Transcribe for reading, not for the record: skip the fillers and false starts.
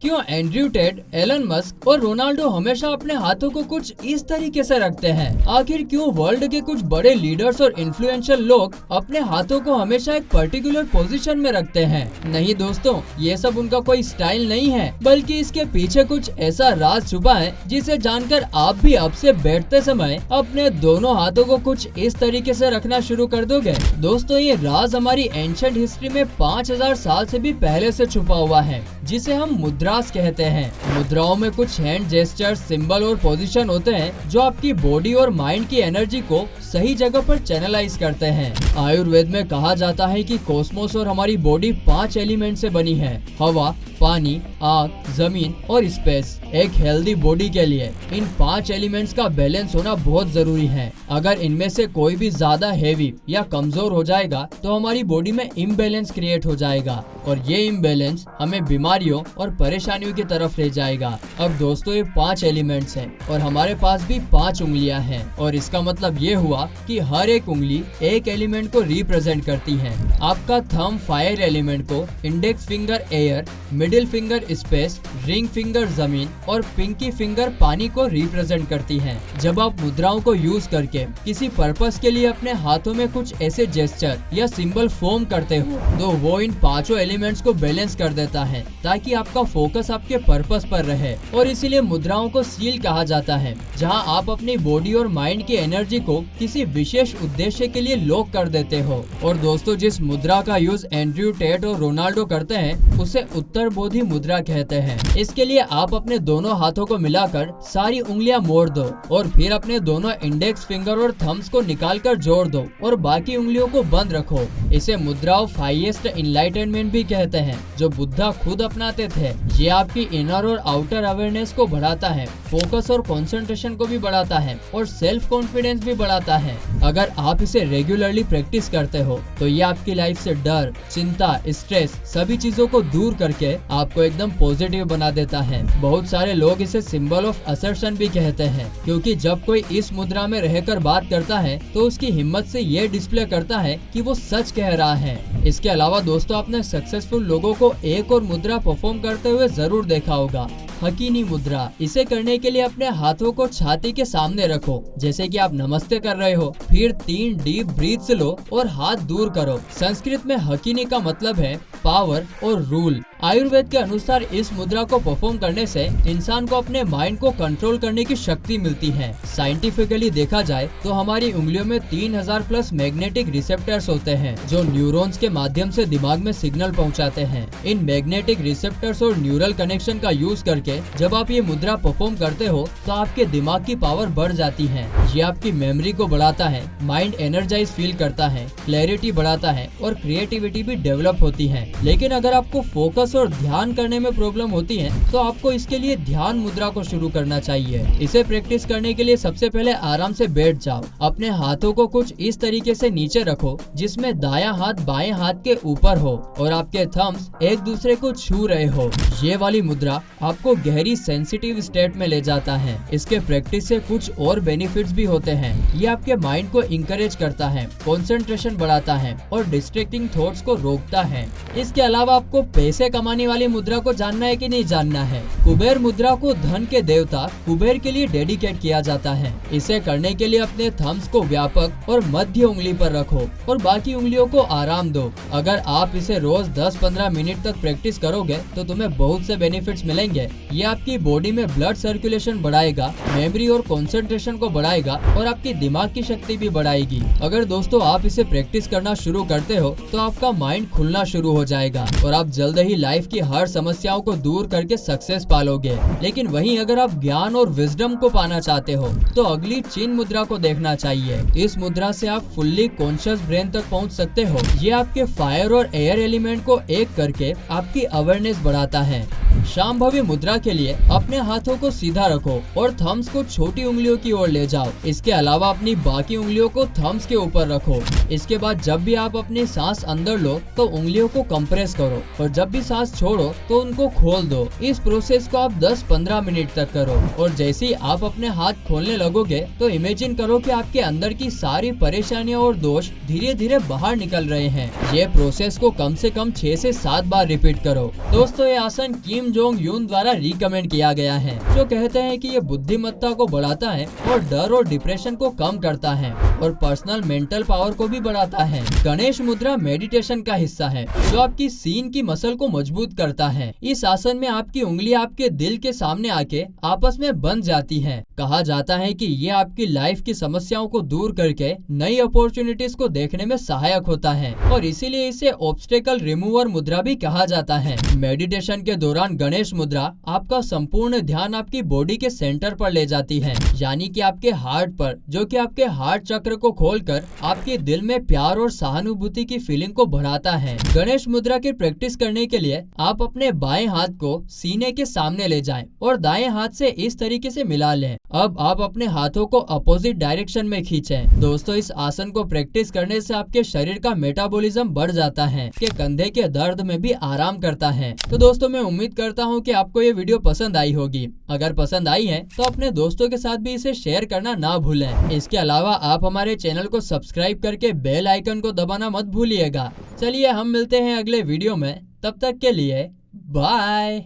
क्यों Andrew Tate, Elon Musk और Ronaldo हमेशा अपने हाथों को कुछ इस तरीके से रखते हैं? आखिर क्यों वर्ल्ड के कुछ बड़े लीडर्स और इन्फ्लुएंशियल लोग अपने हाथों को हमेशा एक पर्टिकुलर पोजीशन में रखते हैं? नहीं दोस्तों, ये सब उनका कोई स्टाइल नहीं है, बल्कि इसके पीछे कुछ ऐसा राज छुपा है जिसे जानकर आप भी अब से बैठते समय अपने दोनों हाथों को कुछ इस तरीके से रखना शुरू कर दोगे। दोस्तों, ये राज हमारी एंशिएंट हिस्ट्री में 5000 साल से भी पहले से छुपा हुआ है, जिसे हम मुद्रास कहते हैं। मुद्राओं में कुछ हैंड जेस्चर, सिंबल और पोजीशन होते हैं जो आपकी बॉडी और माइंड की एनर्जी को सही जगह पर चैनलाइज करते हैं। आयुर्वेद में कहा जाता है कि कॉस्मोस और हमारी बॉडी 5 एलिमेंट से बनी है: हवा, पानी, आग, जमीन और स्पेस। एक हेल्दी बॉडी के लिए इन 5 एलिमेंट्स का बैलेंस होना बहुत जरूरी है। अगर इनमें से कोई भी ज्यादा हैवी या कमजोर हो जाएगा तो हमारी बॉडी में इम्बैलेंस क्रिएट हो जाएगा और ये इम्बैलेंस हमें बीमारियों और परेशानियों की तरफ ले जाएगा। अब दोस्तों, ये 5 एलिमेंट्स हैं और हमारे पास भी 5 उंगलियां हैं और इसका मतलब ये हुआ कि हर एक उंगली एक एलिमेंट को रिप्रेजेंट करती है। आपका थंब फायर एलिमेंट को, index finger air, middle finger space, ring finger जमीन और पिंकी फिंगर पानी को रिप्रेजेंट करती हैं। जब आप मुद्राओं को यूज करके किसी पर्पस के लिए अपने हाथों में कुछ ऐसे जेस्चर या सिंबल फॉर्म करते हो तो वो इन 5 एलिमेंट्स को बैलेंस कर देता है ताकि आपका फोकस आपके पर्पस पर रहे। और इसीलिए मुद्राओं को सील कहा जाता है, जहां आप अपनी बॉडी और माइंड की एनर्जी को किसी विशेष उद्देश्य के लिए लॉक कर देते हो। और दोस्तों, जिस मुद्रा का यूज एंड्रयू टेट और रोनाल्डो करते हैं उसे उत्तर बोधि मुद्रा कहते हैं। इसके लिए आप अपने दोनों हाथों को मिलाकर सारी उंगलियां मोड़ दो और फिर अपने दोनों इंडेक्स फिंगर और थम्स को निकालकर जोड़ दो और बाकी उंगलियों को बंद रखो। इसे मुद्रा ऑफ हाईएस्ट इनलाइटनमेंट भी कहते हैं, जो बुद्धा खुद अपनाते थे। ये आपकी इनर और आउटर अवेयरनेस को बढ़ाता है, फोकस और कंसंट्रेशन को भी बढ़ाता है और सेल्फ कॉन्फिडेंस भी बढ़ाता है। अगर आप इसे रेगुलरली प्रैक्टिस करते हो तो ये आपकी लाइफ से डर, चिंता, स्ट्रेस सभी चीजों को दूर करके आपको एकदम पॉजिटिव बना देता है। बहुत सारे लोग इसे सिंबल ऑफ असर्शन भी कहते हैं, क्योंकि जब कोई इस मुद्रा में रहकर बात करता है तो उसकी हिम्मत से ये डिस्प्ले करता है कि वो सच कह रहा है। इसके अलावा दोस्तों, आपने सक्सेसफुल लोगों को एक और मुद्रा परफॉर्म करते हुए जरूर देखा होगा, हकीनी मुद्रा। इसे करने के लिए अपने हाथों को छाती के सामने रखो, जैसे कि आप नमस्ते कर रहे हो। फिर 3 डीप ब्रीथ्स लो और हाथ दूर करो। संस्कृत में हकीनी का मतलब है पावर और रूल। आयुर्वेद के अनुसार इस मुद्रा को परफॉर्म करने से इंसान को अपने माइंड को कंट्रोल करने की शक्ति मिलती है। साइंटिफिकली देखा जाए तो हमारी उंगलियों में 3000 प्लस मैग्नेटिक रिसेप्टर्स होते हैं, जो न्यूरॉन्स के माध्यम से दिमाग में सिग्नल पहुंचाते हैं। इन मैग्नेटिक रिसेप्टर्स और न्यूरल कनेक्शन का यूज करके जब आप ये मुद्रा परफॉर्म करते हो तो आपके दिमाग की पावर बढ़ जाती है। ये आपकी मेमोरी को बढ़ाता है, माइंड एनर्जाइज फील करता है, क्लैरिटी बढ़ाता है और क्रिएटिविटी भी डेवलप होती है। लेकिन अगर आपको फोकस और ध्यान करने में प्रॉब्लम होती है तो आपको इसके लिए ध्यान मुद्रा को शुरू करना चाहिए। इसे प्रैक्टिस करने के लिए सबसे पहले आराम से बैठ जाओ। अपने हाथों को कुछ इस तरीके से नीचे रखो जिसमें दायां हाथ बाएं हाथ के ऊपर हो और आपके थम्स एक दूसरे को छू रहे हो। ये वाली मुद्रा आपको गहरी सेंसिटिव स्टेट में ले जाता है। इसके प्रैक्टिस से कुछ और बेनिफिट्स भी होते हैं। ये आपके माइंड को इंकरेज करता है, कंसंट्रेशन बढ़ाता है और डिस्ट्रैक्टिंग थॉट्स को रोकता है। इसके अलावा आपको पैसे कमाने वाली मुद्रा को जानना है कि नहीं जानना है? कुबेर मुद्रा को धन के देवता कुबेर के लिए डेडिकेट किया जाता है। इसे करने के लिए अपने थम्स को व्यापक और मध्य उंगली पर रखो और बाकी उंगलियों को आराम दो। अगर आप इसे रोज 10-15 मिनट तक प्रैक्टिस करोगे तो तुम्हें बहुत से बेनिफिट्स मिलेंगे। ये आपकी बॉडी में ब्लड सर्कुलेशन बढ़ाएगा, मेमोरी और कंसंट्रेशन को बढ़ाएगा और आपकी दिमाग की शक्ति भी बढ़ाएगी। अगर दोस्तों आप इसे प्रैक्टिस करना शुरू करते हो तो आपका माइंड खुलना शुरू हो जाएगा और आप जल्द ही लाइफ की हर समस्याओं को दूर करके सक्सेस पालोगे। लेकिन वहीं अगर आप ज्ञान और विजडम को पाना चाहते हो तो अगली चिन्ह मुद्रा को देखना चाहिए। इस मुद्रा से आप फुल्ली कॉन्शियस ब्रेन तक पहुंच सकते हो। ये आपके फायर और एयर एलिमेंट को एक करके आपकी अवेयरनेस बढ़ाता है। शांभवी मुद्रा के लिए अपने हाथों को सीधा रखो और थम्स को छोटी उंगलियों की ओर ले जाओ। इसके अलावा अपनी बाकी उंगलियों को थम्स के ऊपर रखो। इसके बाद जब भी आप अपनी सांस अंदर लो तो उंगलियों को कंप्रेस करो और जब भी सांस छोड़ो तो उनको खोल दो। इस प्रोसेस को आप 10-15 मिनट तक करो और जैसे ही आप अपने हाथ खोलने लगोगे तो इमेजिन करो कि आपके अंदर की सारी परेशानियां और दोष धीरे धीरे बाहर निकल रहे हैं। ये प्रोसेस को कम से कम 6 से 7 बार रिपीट करो। दोस्तों, ये आसन किम जोंग यून द्वारा रिकमेंड किया गया है, जो कहते हैं कि ये बुद्धिमत्ता को बढ़ाता है और डर और डिप्रेशन को कम करता है और पर्सनल मेंटल पावर को भी बढ़ाता है। गणेश मुद्रा मेडिटेशन का हिस्सा है जो आपकी सीन की मसल को मजबूत करता है। इस आसन में आपकी उंगलियां आपके दिल के सामने आके आपस में बंध जाती हैं। कहा जाता है कि ये आपकी लाइफ की समस्याओं को दूर करके नई अपॉर्चुनिटीज को देखने में सहायक होता है और इसीलिए इसे ऑब्स्टेकल रिमूवर मुद्रा भी कहा जाता है। मेडिटेशन के दौरान गणेश मुद्रा आपका संपूर्ण ध्यान आपकी बॉडी के सेंटर पर ले जाती है, यानी कि आपके हार्ट पर, जो कि आपके हार्ट चक्र को खोलकर आपके दिल में प्यार और सहानुभूति की फीलिंग को बढ़ाता है। गणेश मुद्रा की प्रैक्टिस करने के लिए आप अपने बाएं हाथ को सीने के सामने ले जाएं और दाएं हाथ से इस तरीके से मिला लें। अब आप अपने हाथों को अपोजिट डायरेक्शन में खींचें। दोस्तों, इस आसन को प्रैक्टिस करने से आपके शरीर का मेटाबॉलिज्म बढ़ जाता है, कि कंधे के दर्द में भी आराम करता है। तो दोस्तों, मैं उम्मीद करता हूँ कि आपको ये वीडियो पसंद आई होगी। अगर पसंद आई है तो अपने दोस्तों के साथ भी इसे शेयर करना ना भूलें। इसके अलावा आप हमारे चैनल को सब्सक्राइब करके बेल आइकन को दबाना मत भूलिएगा। चलिए, हम मिलते हैं अगले वीडियो में। तब तक के लिए बाय।